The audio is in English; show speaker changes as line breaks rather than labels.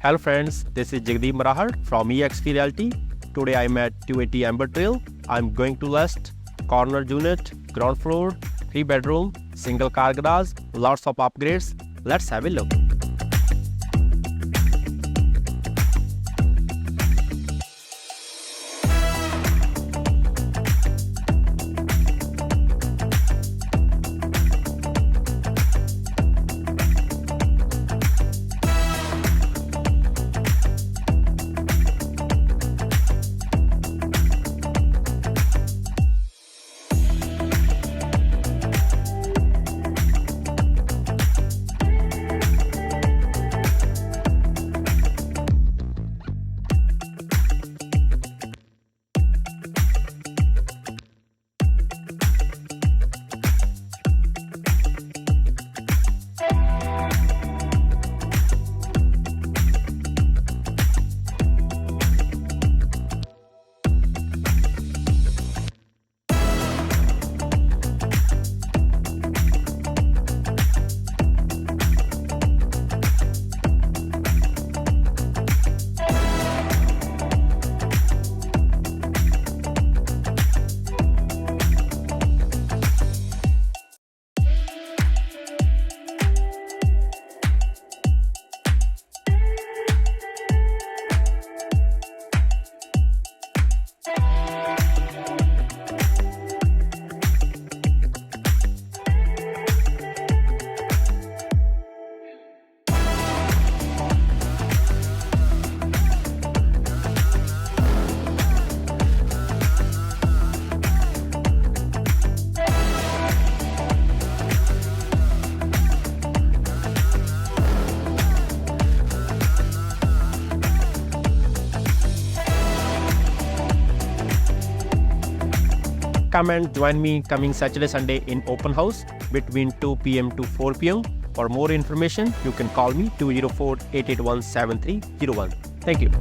Hello friends, this is Jagdeep Mrahar from eXp Realty. Today I'm at 280 Amber Trail. I'm going to list corner unit, ground floor, 3-bedroom, single car garage, lots of upgrades. Let's have a look. Come and join me coming Saturday, Sunday in open house between 2 p.m. to 4 p.m. For more information, you can call me 204-881-7301. Thank you.